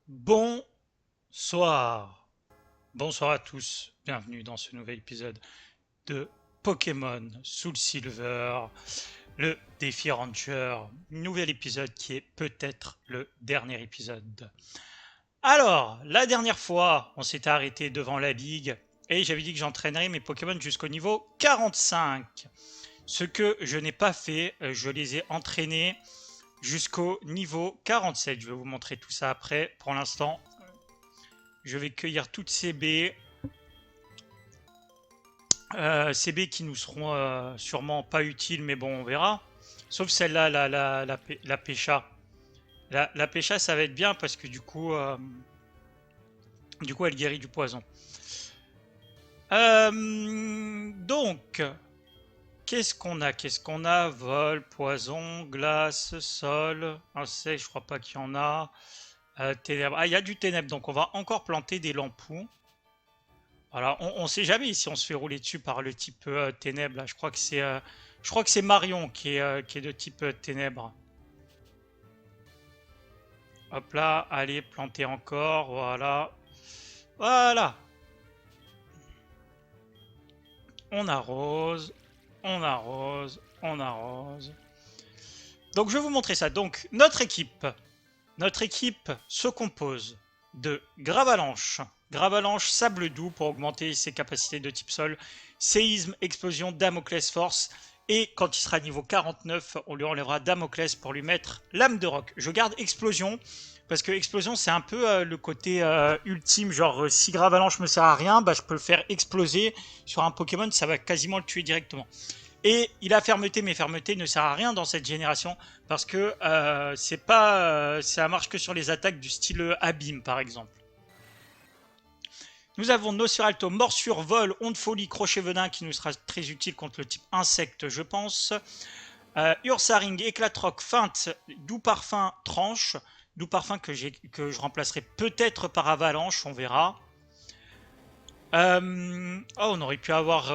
Bonsoir. Bonsoir à tous. Bienvenue dans ce nouvel épisode de Pokémon Soul Silver, le défi Ranger. Nouvel épisode qui est peut-être le dernier épisode. Alors, la dernière fois, on s'était arrêté devant la ligue et j'avais dit que j'entraînerais mes Pokémon jusqu'au niveau 45. Ce que je n'ai pas fait, je les ai entraînés jusqu'au niveau 47. Je vais vous montrer tout ça après. Pour l'instant, je vais cueillir toutes ces baies. Ces baies qui nous seront sûrement pas utiles, mais bon, on verra. Sauf celle-là, la Pécha. La Pécha, ça va être bien parce que du coup, elle guérit du poison. Donc, qu'est-ce qu'on a? Vol, poison, glace, sol, insecte, je crois pas qu'il y en a. Ténèbres. Ah, il y a du ténèbre, donc on va encore planter des lampoux. Voilà, on sait jamais si on se fait rouler dessus par le type ténèbres. Là. Je crois que c'est Marion qui est de type ténèbres. Hop là, allez, planter encore, voilà. Voilà. On arrose, on arrose, on arrose. Donc je vais vous montrer ça. Donc notre équipe se compose de Gravalanche. Gravalanche, sable doux pour augmenter ses capacités de type sol, séisme, explosion, Damoclès force. Et quand il sera niveau 49, on lui enlèvera Damoclès pour lui mettre lame de roc. Je garde explosion parce que explosion c'est un peu le côté ultime. Genre si Gravalanche me sert à rien, bah, je peux le faire exploser sur un Pokémon, ça va quasiment le tuer directement. Et il a fermeté, mais fermeté ne sert à rien dans cette génération parce que ça marche que sur les attaques du style abîme par exemple. Nous avons Nosferalto, morsure, vol, onde folie, crochet venin qui nous sera très utile contre le type insecte je pense. Ursaring, éclatroc, feinte, doux parfum, tranche. Doux parfum que je remplacerai peut-être par avalanche, on verra. On aurait pu avoir,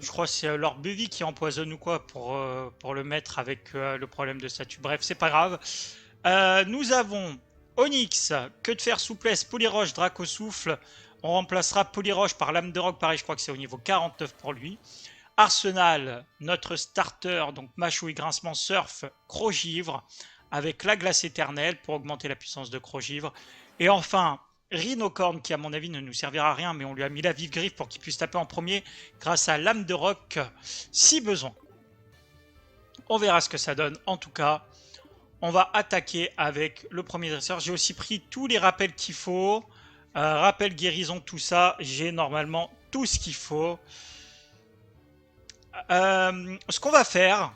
je crois que c'est Lord Buvy qui empoisonne ou quoi pour le mettre avec le problème de statut. Bref, c'est pas grave. Nous avons Onyx, queue de fer, souplesse, Polyroche, Draco souffle. On remplacera Polyroche par lame de roc, pareil, je crois que c'est au niveau 49 pour lui. Arsenal, notre starter, donc Machouille, grincement, surf, Crogivre, avec la glace éternelle pour augmenter la puissance de Crogivre. Et enfin, Rhinocorn, qui à mon avis ne nous servira à rien, mais on lui a mis la vive griffe pour qu'il puisse taper en premier grâce à lame de roc, si besoin. On verra ce que ça donne. En tout cas, on va attaquer avec le premier dresseur. J'ai aussi pris tous les rappels qu'il faut. Rappel, guérison, tout ça. J'ai normalement tout ce qu'il faut. Ce qu'on va faire,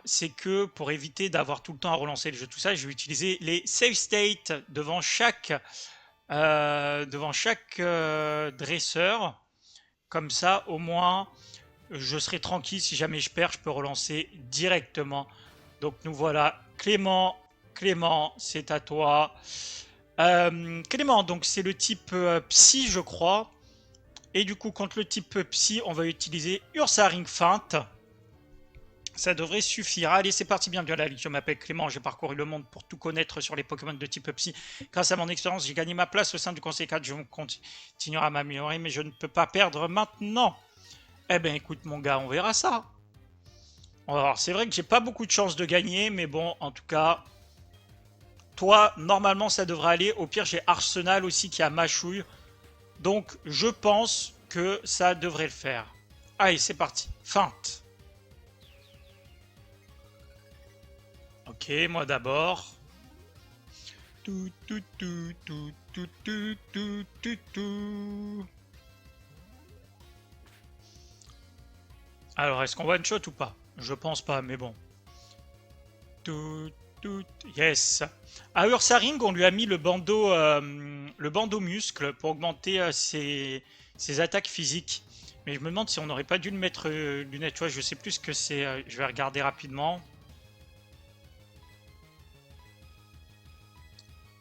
c'est que pour éviter d'avoir tout le temps à relancer le jeu, tout ça, je vais utiliser les save states devant chaque dresseur. Comme ça, au moins, je serai tranquille. Si jamais je perds, je peux relancer directement. Donc nous voilà. Clément, c'est à toi. Clément, donc c'est le type psy, je crois. Et du coup, contre le type psy, on va utiliser Ursaring feinte. Ça devrait suffire. Allez, c'est parti, bienvenue à la ligue. Je m'appelle Clément, j'ai parcouru le monde pour tout connaître sur les Pokémon de type Psy. Grâce à mon expérience, j'ai gagné ma place au sein du Conseil 4. Je continuerai à m'améliorer, mais je ne peux pas perdre maintenant. Eh ben, écoute, mon gars, on verra ça. Alors, c'est vrai que j'ai pas beaucoup de chances de gagner, mais bon, en tout cas, toi, normalement, ça devrait aller. Au pire, j'ai Arsenal aussi qui a Machouille. Donc, je pense que ça devrait le faire. Allez, c'est parti. Feinte. Ok, moi d'abord. Tout, tout, tout, tout, tout, tout, tout, tout, tout. Alors, est-ce qu'on one shot ou pas? Je pense pas, mais bon. Tout, tout, yes. À Ursaring, on lui a mis le bandeau muscle pour augmenter ses attaques physiques. Mais je me demande si on n'aurait pas dû le mettre lunettes. Tu vois, je sais plus ce que c'est. Je vais regarder rapidement.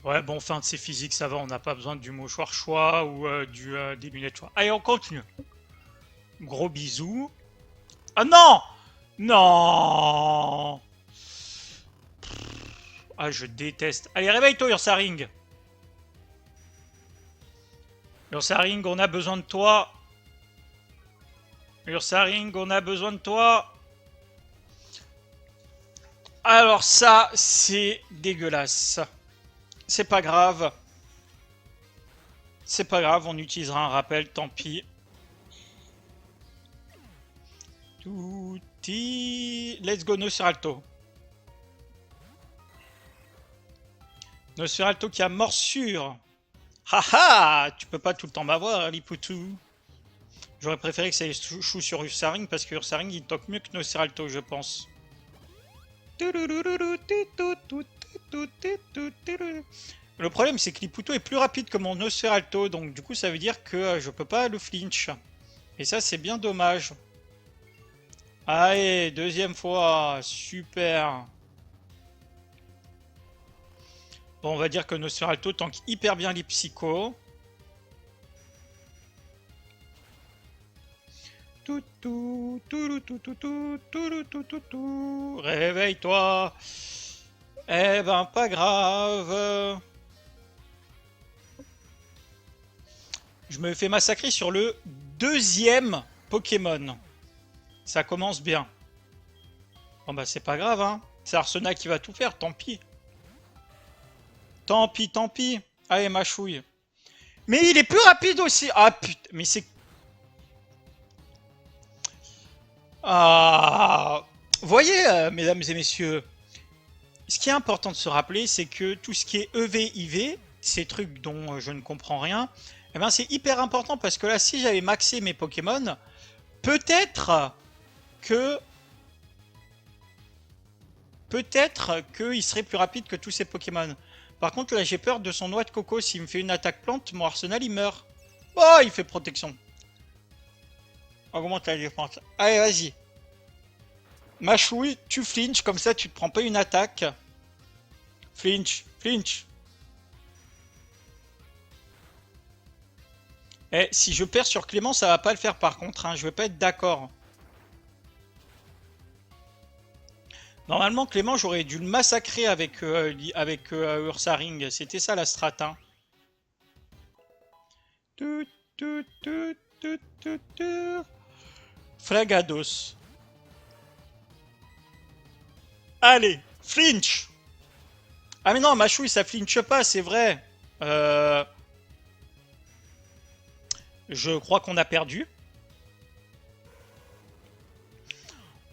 Ouais, bon, fin de ses physiques, ça va, on n'a pas besoin du mouchoir choix ou des lunettes choix. Allez, on continue. Gros bisous. Ah non! Non! Ah, je déteste. Allez, réveille-toi, Ursaring. Ursaring, on a besoin de toi. Ursaring, on a besoin de toi. Alors ça, c'est dégueulasse. C'est pas grave. C'est pas grave, on utilisera un rappel, tant pis. Touti. Let's go, Nosferalto. Nosferalto qui a morsure. Haha, tu peux pas tout le temps m'avoir, Lipoutou. J'aurais préféré que ça chou sur Ursaring parce que Ursaring il toque mieux que Nosferalto, je pense. Le problème, c'est que Lipoutou est plus rapide que mon Nosferalto, donc du coup, ça veut dire que je peux pas le flinch. Et ça, c'est bien dommage. Allez, deuxième fois, super. Bon, on va dire que Nosferalto tank hyper bien les psychos. Réveille-toi. Eh ben, pas grave. Je me fais massacrer sur le deuxième Pokémon. Ça commence bien. Bon bah c'est pas grave, hein. C'est Arsenal qui va tout faire, tant pis. Tant pis, tant pis. Allez, ma chouille. Mais il est plus rapide aussi. Ah putain, mais c'est... Ah... Vous voyez, mesdames et messieurs, ce qui est important de se rappeler, c'est que tout ce qui est EV, IV, ces trucs dont je ne comprends rien, eh ben c'est hyper important parce que là, si j'avais maxé mes Pokémon, peut-être que... Peut-être qu'il serait plus rapide que tous ces Pokémon. Par contre, là, j'ai peur de son noix de coco. S'il me fait une attaque plante, mon Arsenal, il meurt. Oh, il fait protection. Augmente la défense. Allez, vas-y. Ma chouille, tu flinches, comme ça, tu te prends pas une attaque. Flinch, flinch. Eh, si je perds sur Clément, ça va pas le faire par contre. Hein. Je vais pas être d'accord. Normalement, Clément, j'aurais dû le massacrer avec Ursaring. C'était ça la strat. Hein. Fragados. Allez, flinch. Ah mais non, ma chouille, ça flinche pas, c'est vrai. Je crois qu'on a perdu.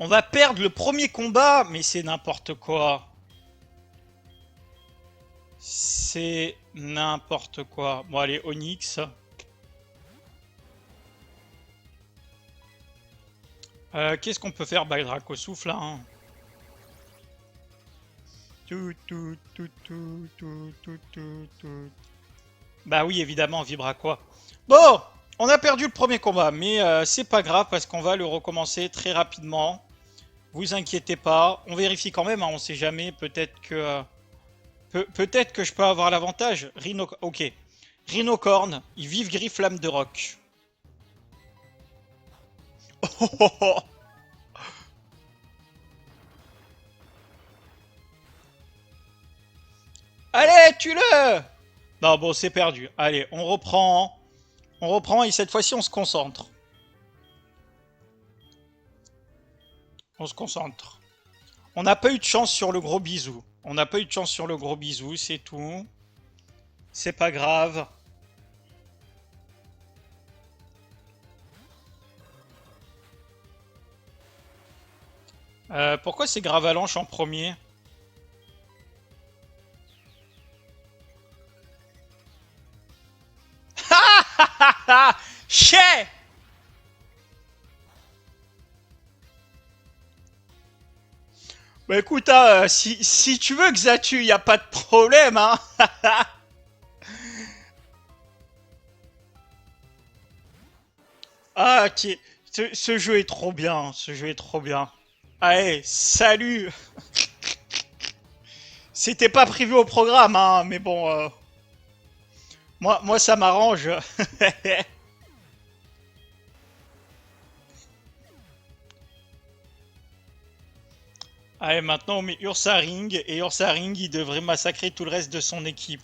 On va perdre le premier combat, mais c'est n'importe quoi. C'est n'importe quoi. Bon, allez, Onyx. Qu'est-ce qu'on peut faire, Draco souffle là hein. Bah oui, évidemment, Vibra quoi. Bon, on a perdu le premier combat, mais c'est pas grave parce qu'on va le recommencer très rapidement. Vous inquiétez pas, on vérifie quand même, hein, on sait jamais, peut-être que... peut-être que je peux avoir l'avantage. Rhino... Ok. Rhinocorn, ils vivent griffe lame de roc. Oh, oh, oh. Allez, tue-le! Non, bon, c'est perdu. Allez, on reprend. On reprend et cette fois-ci, on se concentre. On se concentre. On n'a pas eu de chance sur le gros bisou. On n'a pas eu de chance sur le gros bisou, c'est tout. C'est pas grave. Pourquoi c'est Gravalanche en premier? Chais! Bah écoute, hein, si tu veux Xatu, y a pas de problème, hein. Ah, ok. Ce jeu est trop bien, ce jeu est trop bien. Allez, salut. C'était pas prévu au programme, hein, mais bon, moi ça m'arrange. Allez, maintenant on met Ursaring, et Ursaring, il devrait massacrer tout le reste de son équipe.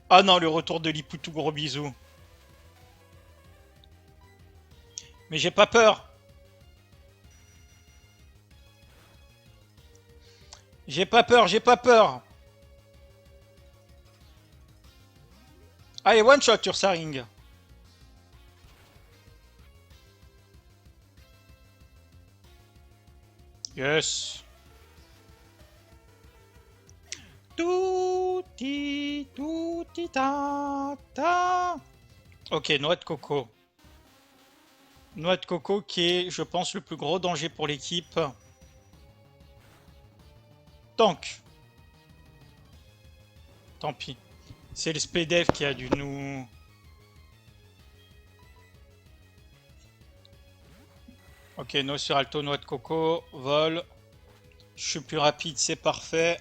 Ah non, le retour de Lipoutou, gros bisous. Mais j'ai pas peur. J'ai pas peur, j'ai pas peur. Allez, one shot Ursaring. Yes. Touti, touti, ta, ta. Ok, noix de coco. Noix de coco qui est, je pense, le plus gros danger pour l'équipe. Tank. Tant pis. C'est le SPDF qui a dû nous... Ok, no sur Alto, noix de coco, vol. Je suis plus rapide, c'est parfait.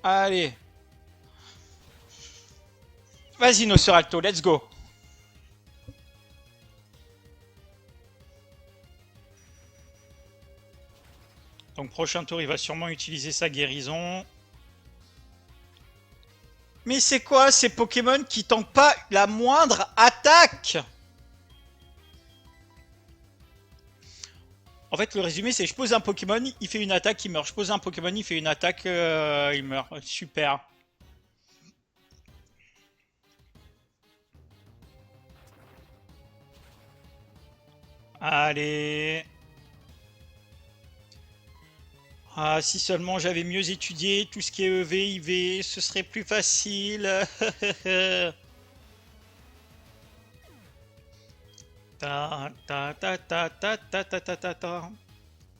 Allez. Vas-y, no sur Alto, let's go. Donc prochain tour, il va sûrement utiliser sa guérison. Mais c'est quoi ces Pokémon qui tankent pas la moindre attaque? En fait, le résumé, c'est je pose un Pokémon, il fait une attaque, il meurt. Je pose un Pokémon, il fait une attaque, il meurt. Super. Allez. Ah, si seulement j'avais mieux étudié tout ce qui est EV, IV, ce serait plus facile. Ta, ta, ta, ta, ta, ta, ta, ta, ta, ta.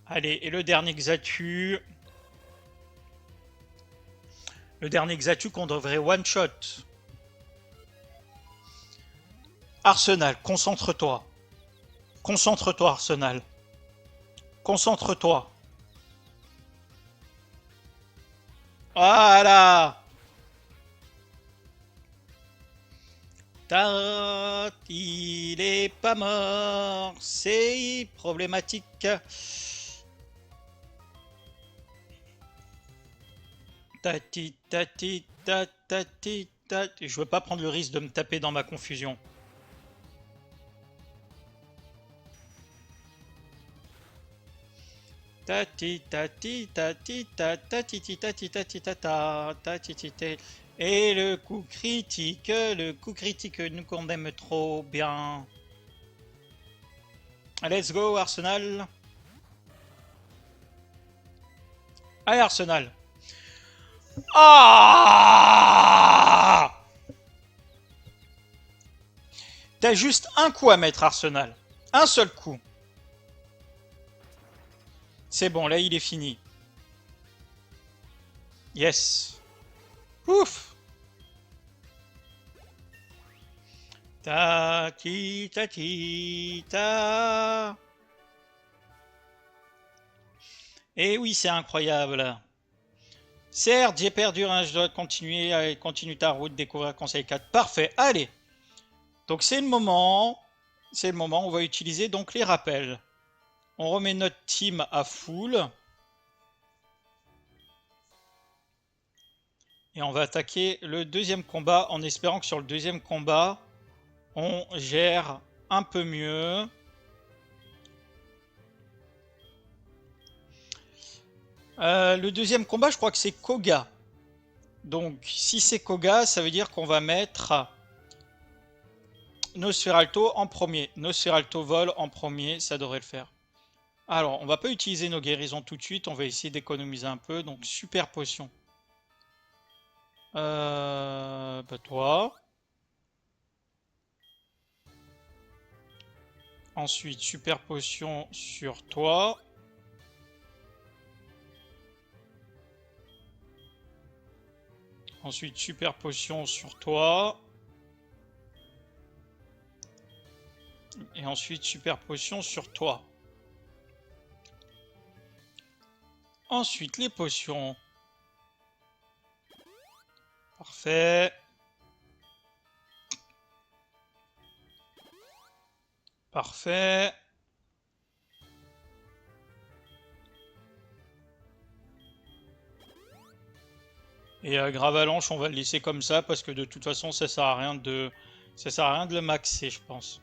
Allez, et le dernier Xatu. Le dernier Xatu qu'on devrait one-shot. Arsenal, concentre-toi. Concentre-toi, Arsenal. Concentre-toi. Voilà. Il est pas mort. C'est problématique. Tati, tati, tati, tati. Je veux pas prendre le risque de me taper dans ma confusion. Tati, tati, tati, tati, tati, tati, tati, tata, tati, tati. Et le coup critique nous qu'on aime trop bien. Let's go, Arsenal. Allez, Arsenal. Ah! T'as juste un coup à mettre, Arsenal. Un seul coup. C'est bon, là, il est fini. Yes. Ouf. Ta ti ta ti ta. Eh oui, c'est incroyable. Certes, j'ai perdu un, je dois continuer. Allez, continue ta route, découvrir Conseil 4. Parfait, allez. Donc c'est le moment. C'est le moment, on va utiliser donc les rappels. On remet notre team à full. Et on va attaquer le deuxième combat en espérant que sur le deuxième combat, on gère un peu mieux. Le deuxième combat, je crois que c'est Koga. Donc, si c'est Koga, ça veut dire qu'on va mettre Nosferalto en premier. Nosferalto vol en premier, ça devrait le faire. Alors, on va pas utiliser nos guérisons tout de suite, on va essayer d'économiser un peu. Donc, super potion. Bah toi. Ensuite, super potion sur toi. Ensuite, super potion sur toi. Et ensuite, super potion sur toi. Ensuite, les potions. Parfait. Parfait. Et Gravalanche, on va le laisser comme ça parce que de toute façon, ça sert à rien de le maxer, je pense.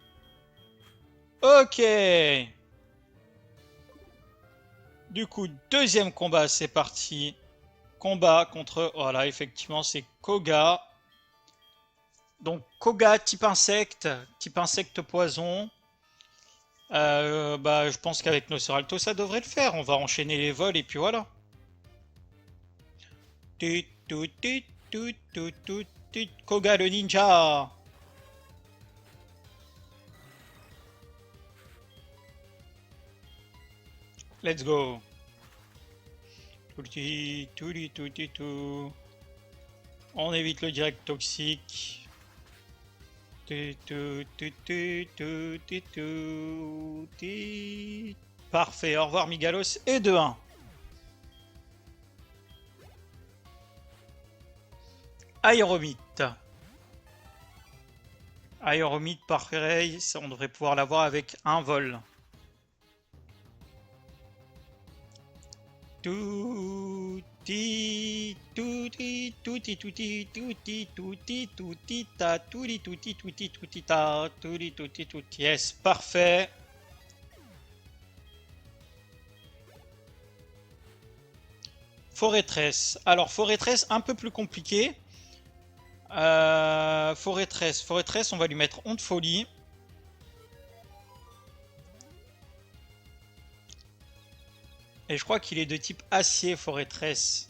Ok. Du coup, deuxième combat, c'est parti. Combat contre, voilà, effectivement, c'est Koga. Donc Koga, type insecte poison. Bah, je pense qu'avec Nosferalto, ça devrait le faire. On va enchaîner les vols et puis voilà. Koga le ninja. Let's go. On évite le direct toxique. Parfait, au revoir Migalos et 2-1. Aéromite. Aéromite, pareil, on devrait pouvoir l'avoir avec un vol. Touti, touti, touti, touti, touti, touti, touti, ta, touti, touti, touti, touti, ta, touti, touti, touti. Yes, parfait. Forêtresse. Alors, forêtresse, un peu plus compliqué. Forêtresse, on va lui mettre onde folie. Et je crois qu'il est de type acier, forêtresse.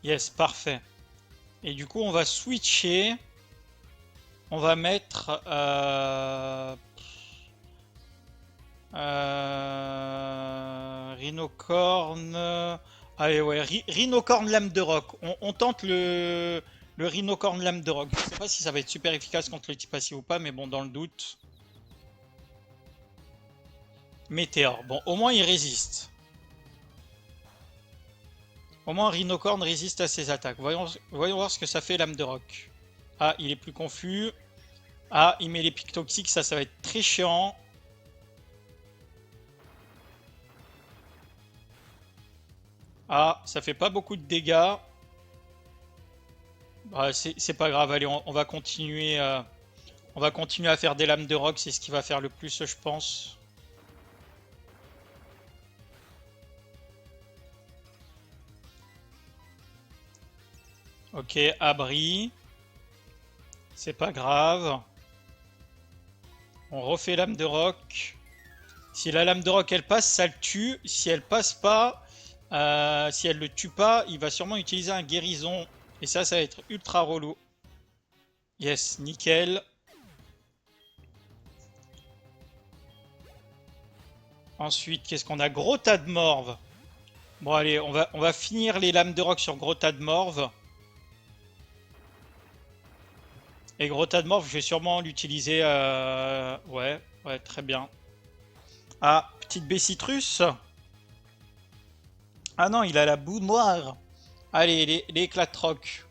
Yes, parfait. Et du coup, on va switcher. On va mettre... Rhinocorne... Allez, ouais, Rhinocorne lame de roc. On tente le Rhinocorne lame de roc. Je sais pas si ça va être super efficace contre le type passif ou pas, mais bon, dans le doute. Météore. Bon, au moins il résiste. Au moins Rhinocorne résiste à ses attaques. Voyons voir ce que ça fait lame de roc. Ah, il est plus confus. Ah, il met les pics toxiques, ça va être très chiant. Ah, ça fait pas beaucoup de dégâts. Bah, c'est pas grave, allez, on va continuer. On va continuer à faire des lames de roc, c'est ce qui va faire le plus, je pense. Ok, abri. C'est pas grave. On refait lame de roc. Si la lame de roc elle passe, ça le tue. Si elle passe pas, si elle le tue pas, il va sûrement utiliser un guérison. Et ça va être ultra relou. Yes, nickel. Ensuite, qu'est-ce qu'on a? Gros tas de morve. Bon, allez, on va finir les lames de roc sur gros tas de morve. Et gros tas de morve, je vais sûrement l'utiliser. Ouais, très bien. Ah, petite baie citrus. Ah non, il a la boue noire. Allez, les éclats de roc.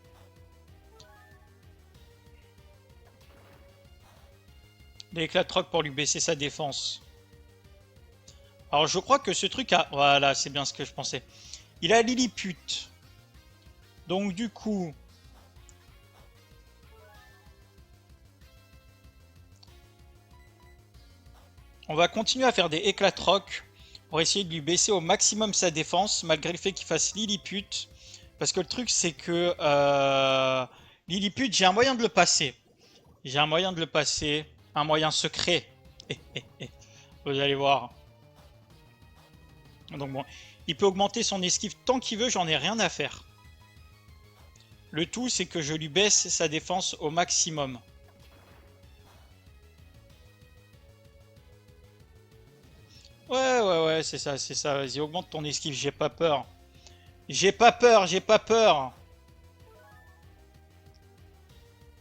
Les éclats de roc pour lui baisser sa défense. Alors, je crois que ce truc a... Voilà, c'est bien ce que je pensais. Il a Lilliput. Donc, du coup... On va continuer à faire des éclats de roc pour essayer de lui baisser au maximum sa défense, malgré le fait qu'il fasse Lilliput. Parce que le truc, c'est que Lilliput, j'ai un moyen de le passer. J'ai un moyen de le passer. Un moyen secret. Vous allez voir. Donc bon, il peut augmenter son esquive tant qu'il veut, j'en ai rien à faire. Le tout, c'est que je lui baisse sa défense au maximum. Ouais, c'est ça, c'est ça. Vas-y, augmente ton esquive, j'ai pas peur. J'ai pas peur, j'ai pas peur.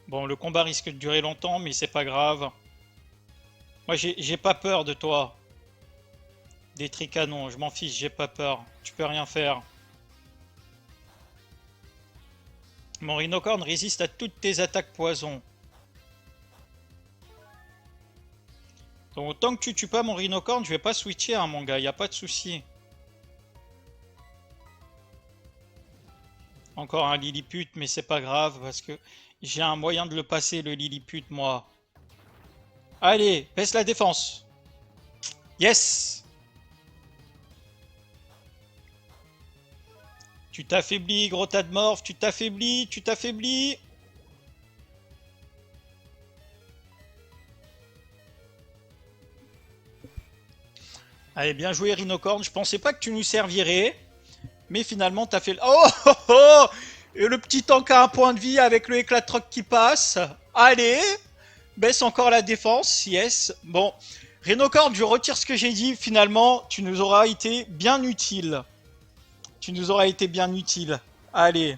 Bon, le combat risque de durer longtemps, mais c'est pas grave. Moi, j'ai pas peur de toi. Des tricanons, je m'en fiche, j'ai pas peur. Tu peux rien faire. Mon rhinocorne résiste à toutes tes attaques poison. Donc tant que tu tues pas mon rhinocorne, je vais pas switcher, hein, mon gars, y a pas de souci. Encore un Lilliput, mais c'est pas grave, parce que j'ai un moyen de le passer, le Lilliput, moi. Allez, baisse la défense. Yes! Tu t'affaiblis, gros tas de morph, tu t'affaiblis, tu t'affaiblis. Allez, bien joué, Rhinocorn. Je pensais pas que tu nous servirais, mais finalement, t'as fait... Oh, oh, oh! Et le petit tank a un point de vie avec le éclat de troc qui passe. Allez! Baisse encore la défense, yes. Bon, Rhinocorn, je retire ce que j'ai dit. Finalement, tu nous auras été bien utile. Tu nous auras été bien utile. Allez.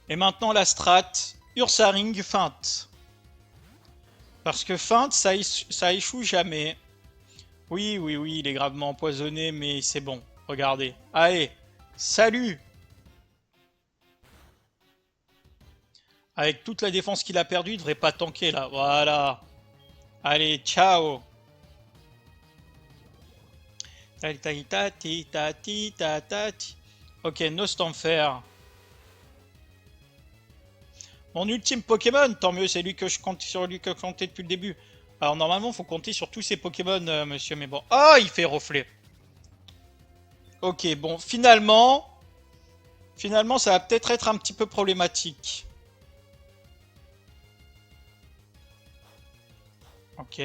Et maintenant, la strat. Ursaring, feinte. Parce que feinte, ça échoue jamais. Oui, oui, oui, il est gravement empoisonné, mais c'est bon. Regardez. Allez, salut! Avec toute la défense qu'il a perdue, il devrait pas tanker là. Voilà. Allez, ciao! Ok, no Stamfer. Mon ultime Pokémon, tant mieux, c'est lui que je compte sur lui que je comptais depuis le début. Alors normalement, il faut compter sur tous ces Pokémon, monsieur, mais bon. Ah, il fait reflet. Ok, bon, finalement, ça va peut-être être un petit peu problématique. Ok.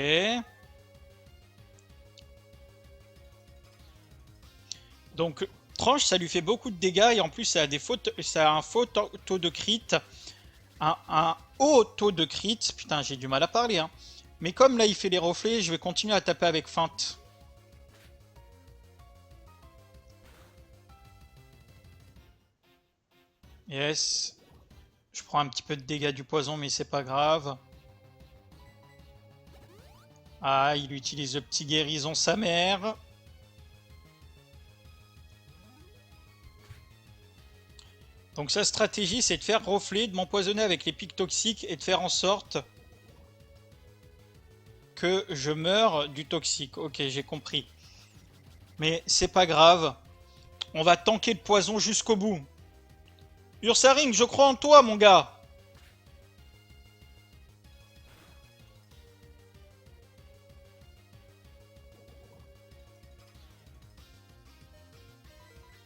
Donc, tranche, ça lui fait beaucoup de dégâts et en plus, ça a, ça a un faux taux de crit. Un haut taux de crit. Putain, j'ai du mal à parler. Hein. Mais comme là, il fait les reflets, je vais continuer à taper avec feinte. Yes. Je prends un petit peu de dégâts du poison, mais c'est pas grave. Ah, il utilise le petit guérison sa mère. Donc sa stratégie, c'est de faire reflet, de m'empoisonner avec les pics toxiques et de faire en sorte que je meure du toxique. Ok, j'ai compris. Mais c'est pas grave. On va tanker le poison jusqu'au bout. Ursaring, je crois en toi, mon gars.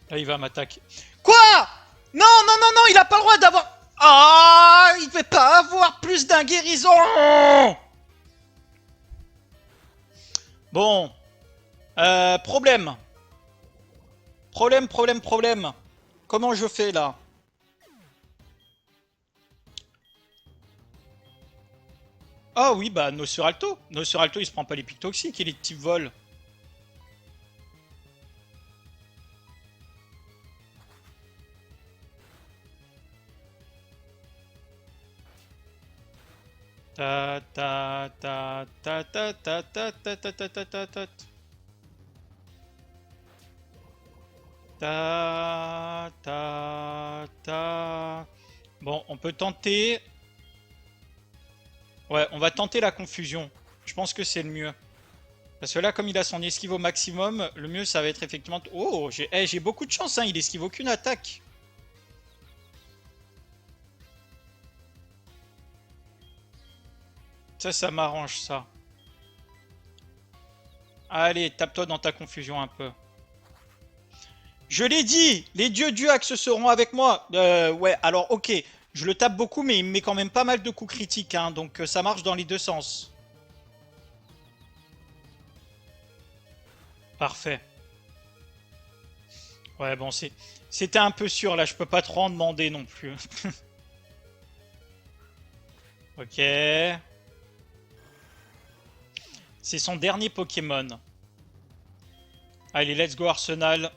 Là, il va m'attaquer. Quoi? Non, non, non, non, il a pas le droit d'avoir... Ah, il ne devait pas avoir plus d'un guérison. Bon. Problème. Problème. Comment je fais, là? Ah oui, bah, Nosferalto. Nosferalto, il se prend pas les pics toxiques et les types vol. Ta ta ta ta ta ta ta ta ta ta ta ta ta. Ta ta ta. Bon, on peut tenter. Ouais, on va tenter la confusion. Je pense que c'est le mieux. Parce que là, comme il a son esquive au maximum, le mieux, ça va être effectivement... Oh, j'ai beaucoup de chance, hein, il esquive aucune attaque. Ça m'arrange, ça. Allez, tape-toi dans ta confusion un peu. Je l'ai dit, les dieux du Axe seront avec moi. Ouais, alors ok, je le tape beaucoup, mais il me met quand même pas mal de coups critiques, hein, donc ça marche dans les deux sens. Parfait. Ouais, bon, c'était un peu sûr, là, je peux pas trop en demander non plus. Ok. C'est son dernier Pokémon. Allez, let's go Arsenal.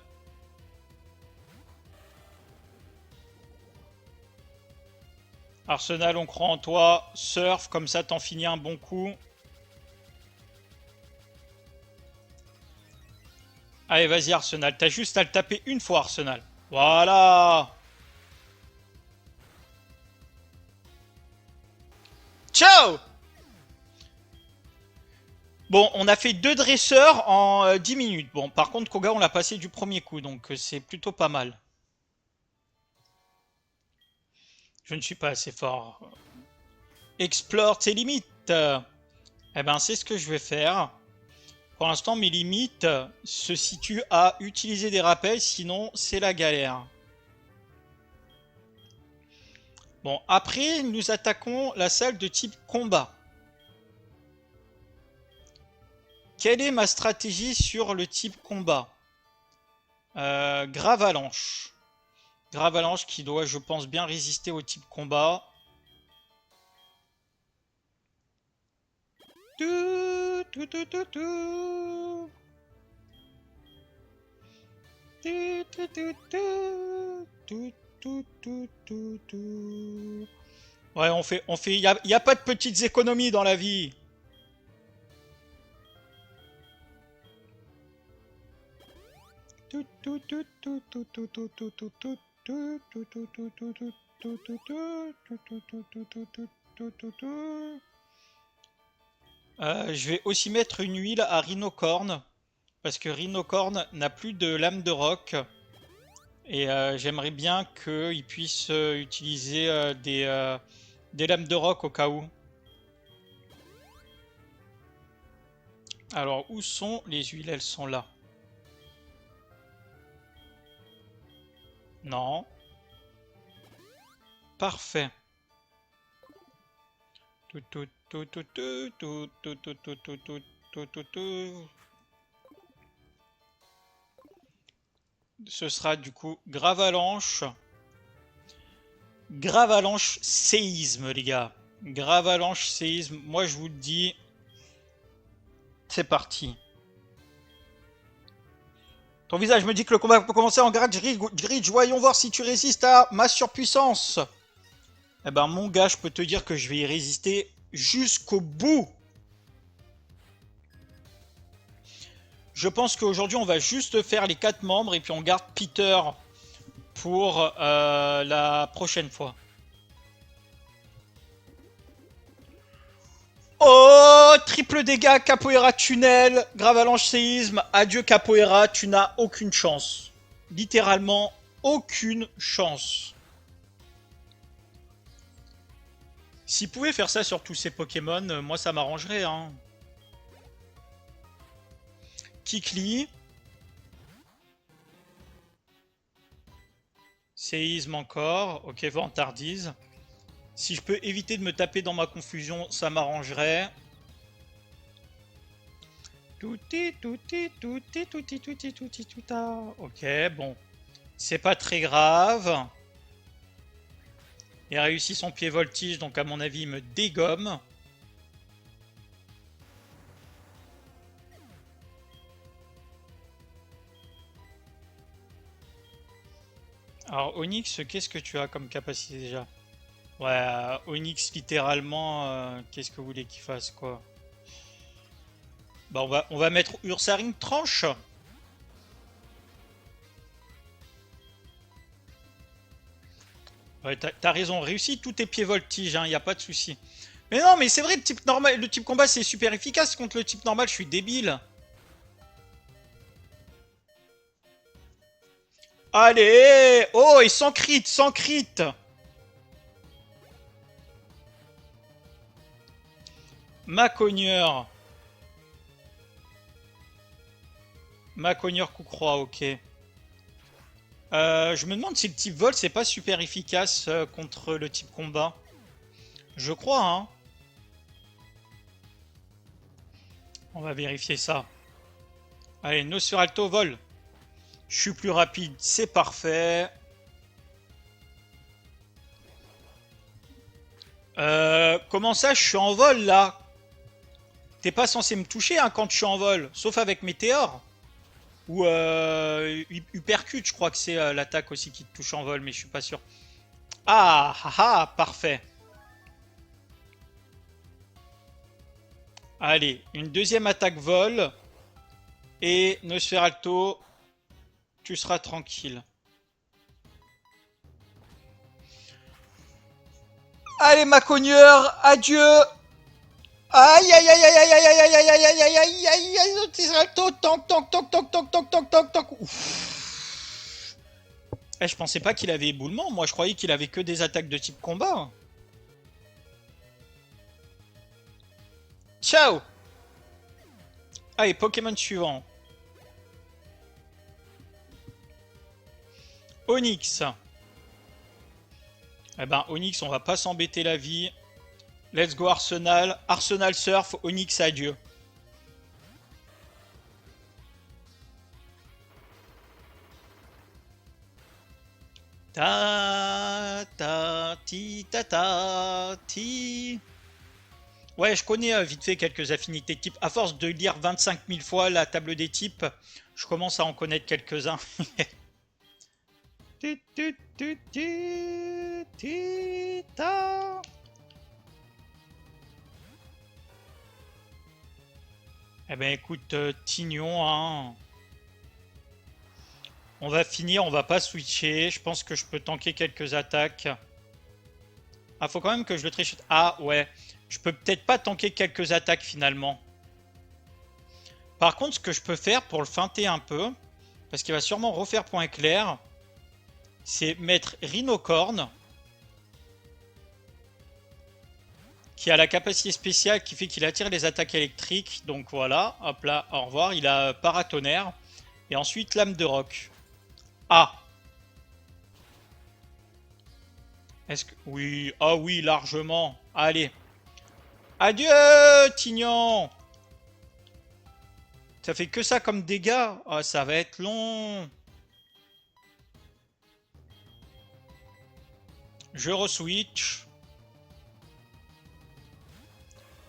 Arsenal, on croit en toi. Surf, comme ça t'en finis un bon coup. Allez, vas-y Arsenal. T'as juste à le taper une fois Arsenal. Voilà. Ciao. Bon, on a fait 2 dresseurs en 10 minutes. Bon, par contre, Koga, on l'a passé du premier coup, donc c'est plutôt pas mal. Je ne suis pas assez fort. Explore tes limites. Eh ben, c'est ce que je vais faire. Pour l'instant, mes limites se situent à utiliser des rappels, sinon c'est la galère. Bon, après, nous attaquons la salle de type combat. Quelle est ma stratégie sur le type combat? Gravalanche. Gravalanche qui doit, je pense, bien résister au type combat. Ouais, y a pas de petites économies dans la vie. Je vais aussi mettre une huile à Rhinocorn. Parce que Rhinocorn n'a plus de lame de roc. Et j'aimerais bien qu'il puisse utiliser des lames de roc au cas où. Alors, où sont les huiles? Elles sont là. Non. Parfait. Ce sera du coup Gravalanche. Gravalanche séisme, les gars. Gravalanche séisme. Moi, je vous le dis. C'est parti. Ton visage me dit que le combat peut commencer en grade Gridge. Voyons voir si tu résistes à ma surpuissance. Eh ben, mon gars, je peux te dire que je vais y résister jusqu'au bout. Je pense qu'aujourd'hui, on va juste faire les 4 membres et puis on garde Peter pour la prochaine fois. Oh, triple dégâts, capoeira tunnel, gravalanche séisme, adieu capoeira, tu n'as aucune chance. Littéralement, aucune chance. S'il pouvait faire ça sur tous ces Pokémon, moi ça m'arrangerait. Hein. Kikli. Séisme encore. Ok, vantardise. Si je peux éviter de me taper dans ma confusion, ça m'arrangerait. Touti, touti, touti, touti, touti, touti, touta. Ok, bon. C'est pas très grave. Il a réussi son pied voltige, donc à mon avis, il me dégomme. Alors, Onyx, qu'est-ce que tu as comme capacité déjà? Ouais, Onyx, littéralement, qu'est-ce que vous voulez qu'il fasse, quoi? Bah, on va mettre Ursaring tranche. Ouais, t'as raison, réussis tous tes pieds voltige, hein, y a pas de souci. Mais non, mais c'est vrai, le type combat, c'est super efficace contre le type normal, je suis débile. Allez! Oh, et sans crit, sans crit! Macogneur. Macogneur coup croix, ok. Je me demande si le type vol, c'est pas super efficace contre le type combat. Je crois, hein. On va vérifier ça. Allez, Nosferalto vol. Je suis plus rapide, c'est parfait. Comment ça, je suis en vol là? T'es pas censé me toucher hein, quand je suis en vol, sauf avec Météore. Ou Uppercut, je crois que c'est l'attaque aussi qui te touche en vol, mais je suis pas sûr. Ah, ah, ah, parfait. Allez, une deuxième attaque vol. Et Nosferalto, tu seras tranquille. Allez, ma cogneur, adieu! Aïe aïe aïe aïe aïe aïe aïe aïe aïe aïe aïe aïe aïe aïe tank tank tank tank tank tank tank tank tank tank. Eh, je pensais pas qu'il avait éboulement, moi je croyais qu'il avait que des attaques de type combat. Ciao. Allez, Pokémon suivant. Onyx. Eh ben, Onyx, on va pas s'embêter la vie. Let's go Arsenal. Arsenal Surf, Onyx adieu. Ta ta ti ta ta ti. Ouais, je connais vite fait quelques affinités de type. À force de lire 25 000 fois la table des types, je commence à en connaître quelques-uns. Eh ben écoute, Tignon, hein. On va finir, on va pas switcher. Je pense que je peux tanker quelques attaques. Ah, faut quand même que je le triche. Ah, ouais. Je peux peut-être pas tanker quelques attaques finalement. Par contre, ce que je peux faire pour le feinter un peu, parce qu'il va sûrement refaire point éclair, c'est mettre Rhinocorn, qui a la capacité spéciale qui fait qu'il attire les attaques électriques. Donc voilà, hop là, au revoir. Il a Paratonnerre. Et ensuite, Lame de Roc. Ah! Est-ce que... Oui, ah oui, largement. Allez. Adieu, Tignon! Ça fait que ça comme dégâts. Ah, ça va être long. Je reswitch.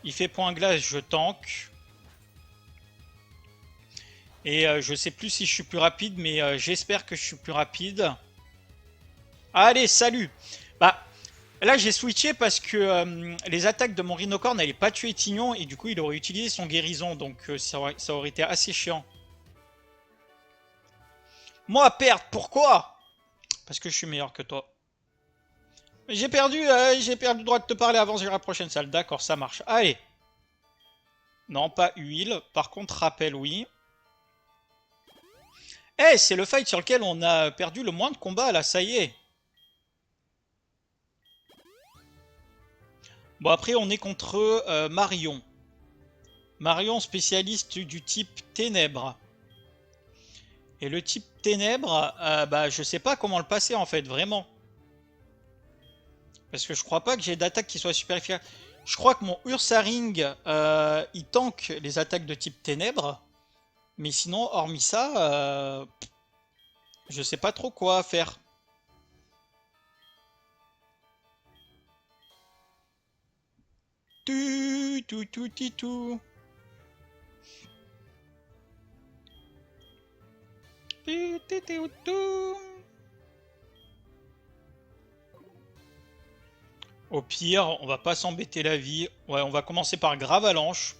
Il fait point glace, je tank. Et je sais plus si je suis plus rapide, mais j'espère que je suis plus rapide. Allez, salut! Bah, là j'ai switché parce que les attaques de mon Rhinocorn n'allaient pas tuer Tignon et du coup il aurait utilisé son guérison, donc ça aurait été assez chiant. Moi à perdre, pourquoi? Parce que je suis meilleur que toi. J'ai perdu le droit de te parler avant, j'irai à la prochaine salle. D'accord, ça marche. Allez. Non, pas huile. Par contre, rappel, oui. Eh, c'est le fight sur lequel on a perdu le moins de combats, là, ça y est. Bon, après, on est contre Marion. Marion, spécialiste du type ténèbres. Et le type ténèbres, bah, je sais pas comment le passer, en fait, vraiment. Parce que je crois pas que j'ai d'attaque qui soit super efficace. Je crois que mon Ursaring, il tank les attaques de type ténèbres. Mais sinon, hormis ça, je sais pas trop quoi faire. Tu, tu, tu, tu, tu. Tu, tu, tu, tu. Au pire, on va pas s'embêter la vie. Ouais, on va commencer par Gravalanche.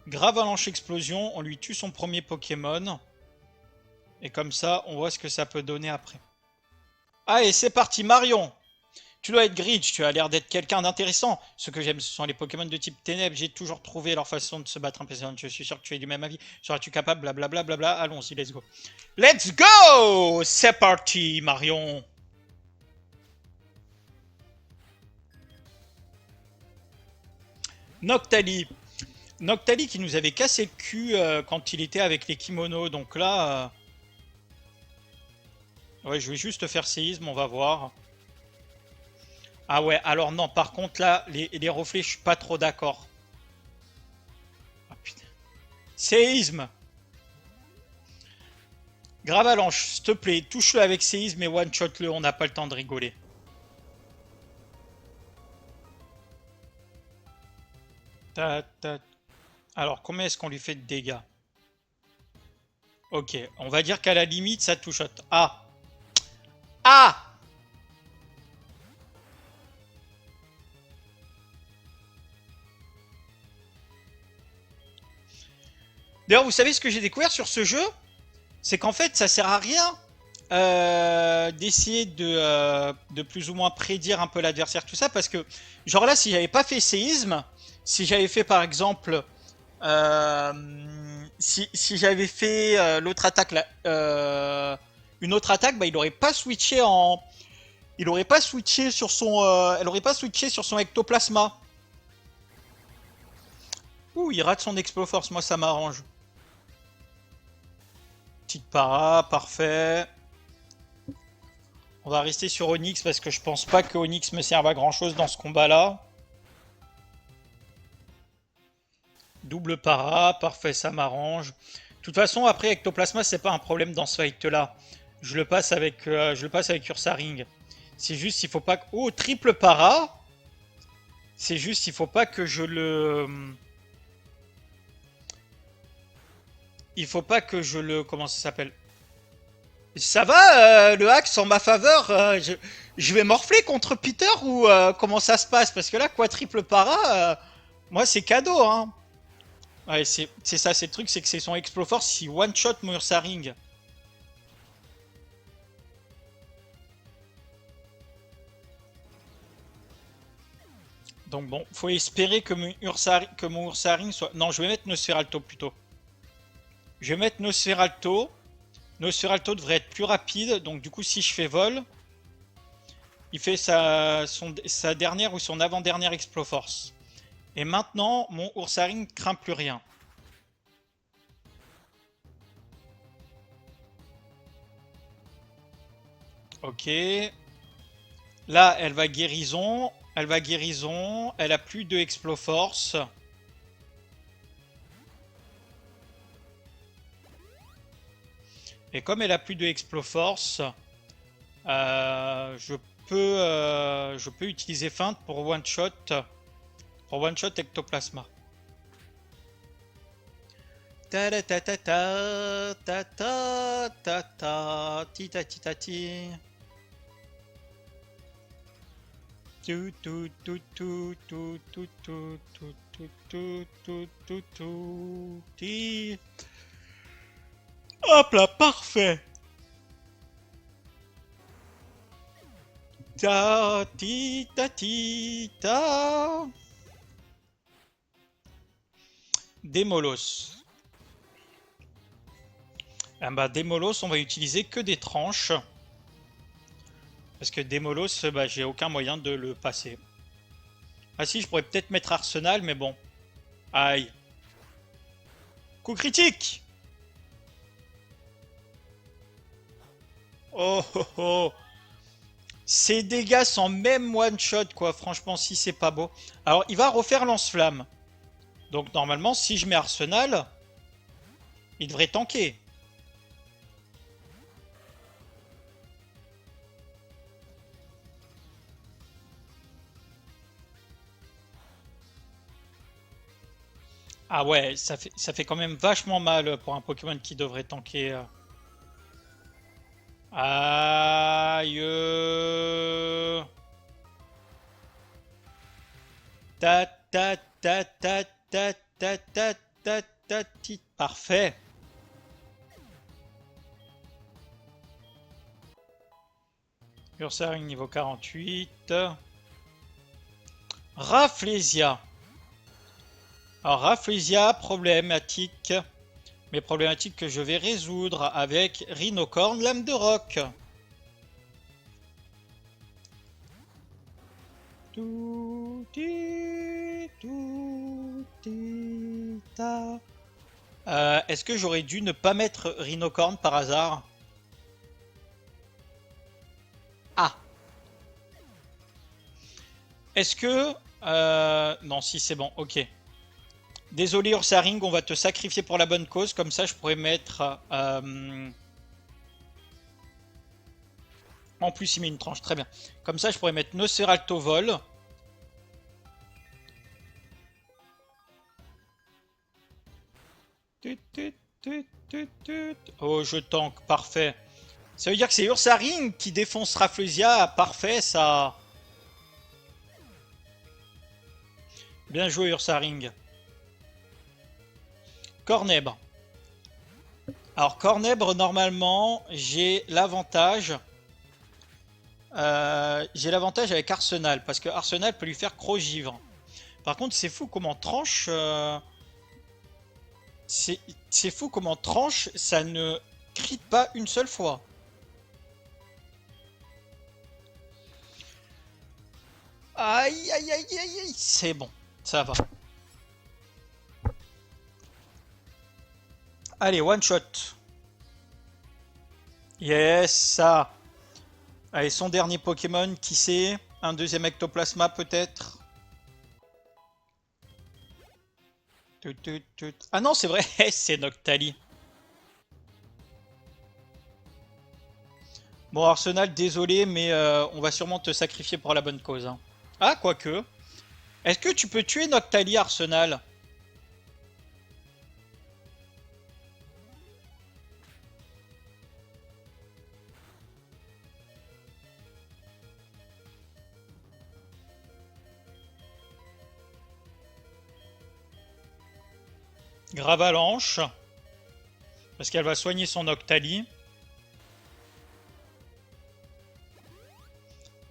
Gravalanche Explosion, on lui tue son premier Pokémon. Et comme ça, on voit ce que ça peut donner après. Allez, c'est parti, Marion! Tu dois être Gridge, tu as l'air d'être quelqu'un d'intéressant. Ce que j'aime, ce sont les Pokémon de type ténèbres. J'ai toujours trouvé leur façon de se battre impressionnante. Je suis sûr que tu es du même avis. Seras-tu capable? Blablabla, blabla. Allons-y, let's go. Let's go! C'est parti, Marion! Noctali. Noctali qui nous avait cassé le cul quand il était avec les kimonos. Donc là... Ouais, je vais juste faire séisme, on va voir. Ah ouais, alors non, par contre là, les reflets, je suis pas trop d'accord. Ah putain. Séisme! Gravalanche, s'il te plaît, touche-le avec séisme et one-shot-le, on n'a pas le temps de rigoler. Ta, ta. Alors, combien est-ce qu'on lui fait de dégâts? Ok, on va dire qu'à la limite, ça touche. Ah! Ah! D'ailleurs, vous savez ce que j'ai découvert sur ce jeu? C'est qu'en fait, ça sert à rien d'essayer de plus ou moins prédire un peu l'adversaire, tout ça, parce que, genre là, si j'avais pas fait séisme, si j'avais fait par exemple, si j'avais fait l'autre attaque, une autre attaque, bah, il aurait pas switché sur son, elle aurait pas switché sur son ectoplasma. Ouh, il rate son Exploforce, moi ça m'arrange. Petite para, parfait. On va rester sur Onyx parce que je pense pas que Onyx me serve à grand chose dans ce combat-là. Double para, parfait, ça m'arrange. De toute façon, après Ectoplasma, c'est pas un problème dans ce fight-là. Je le passe avec Ursaring. C'est juste, il faut pas que... Oh, triple para. C'est juste, il faut pas que je le... Il faut pas que je le... Comment ça s'appelle? Ça va, le hack en ma faveur, je vais morfler contre Peter ou comment ça se passe? Parce que là, quadruple para, moi c'est cadeau, hein. Ouais, c'est ça, c'est le truc, c'est que c'est son Exploforce, il one-shot mon Ursaring. Donc bon, faut espérer que mon Ursaring soit... Non, je vais mettre Nosferalto plutôt. Je vais mettre Nosferalto. Nosferalto devrait être plus rapide, donc du coup si je fais vol, il fait sa dernière ou son avant-dernière Exploforce. Et maintenant, mon Ursaring craint plus rien. Ok. Là, elle va guérison. Elle va guérison. Elle a plus de Exploforce. Et comme elle a plus de Exploforce, je peux utiliser feinte pour one-shot Ectoplasma. Ta ta ta ta ta ta ta ta ti ta ti ta ti. Tu tu tu tu tu tu tu tu tu tu tu tu tu ti. Hop là, parfait. Ta ti ta ti ta. Démolos. Ah bah Démolos, on va utiliser que des tranches. Parce que Démolos, bah, j'ai aucun moyen de le passer. Ah si, je pourrais peut-être mettre Arsenal, mais bon. Aïe. Coup critique. Oh oh oh. Ces dégâts sont même one-shot, quoi. Franchement, si c'est pas beau. Alors, il va refaire lance-flamme. Donc, normalement, si je mets Arsenal, il devrait tanker. Ah ouais, ça fait quand même vachement mal pour un Pokémon qui devrait tanker. Aïe. Ta ta ta ta ta ta ta ta ta ti. Parfait. Ursaring niveau 48. Rafflesia. Alors Rafflesia, problématique. Mais problématique que je vais résoudre avec Rhinocorn, lame de roc. Est-ce que j'aurais dû ne pas mettre Rhinocorn par hasard? Ah. Est-ce que... non, si c'est bon, ok. Désolé Ursaring, on va te sacrifier pour la bonne cause, comme ça je pourrais mettre... En plus il met une tranche, très bien. Comme ça je pourrais mettre Nosferalto vol. Oh je tank, parfait. Ça veut dire que c'est Ursaring qui défonce Rafflesia, parfait ça. Bien joué Ursaring. Cornèbre. Alors Cornèbre, normalement, j'ai l'avantage. J'ai l'avantage avec Arsenal, parce que Arsenal peut lui faire Crogivre. Par contre, c'est fou comment tranche... C'est fou comment tranche, ça ne crie pas une seule fois. Aïe, aïe, aïe, aïe, aïe. C'est bon, ça va. Allez, one shot. Yes, ça. Allez, son dernier Pokémon, qui c'est? Un deuxième Ectoplasma peut-être? Ah non, c'est vrai, c'est Noctali. Bon, Arsenal, désolé, mais on va sûrement te sacrifier pour la bonne cause, hein. Ah, quoique. Est-ce que tu peux tuer Noctali, Arsenal? Gravalanche. Parce qu'elle va soigner son Noctali.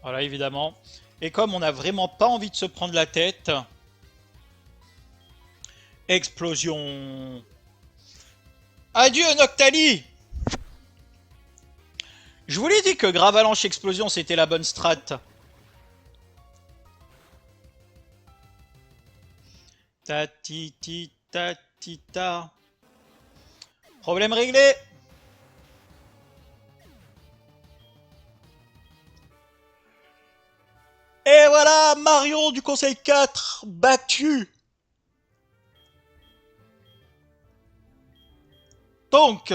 Voilà, évidemment. Et comme on n'a vraiment pas envie de se prendre la tête... Explosion. Adieu, Noctali! Je vous l'ai dit que Gravalanche Explosion, c'était la bonne strat. Ta ti ti ta ti ta. Problème réglé. Et voilà, Marion du Conseil 4 battu. Donc,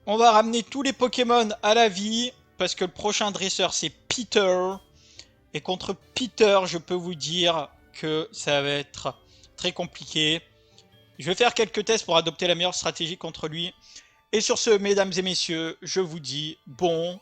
on va ramener tous les Pokémon à la vie, parce que le prochain dresseur, c'est Peter. Et contre Peter, je peux vous dire que ça va être très compliqué. Je vais faire quelques tests pour adopter la meilleure stratégie contre lui. Et sur ce, mesdames et messieurs, je vous dis bonsoir.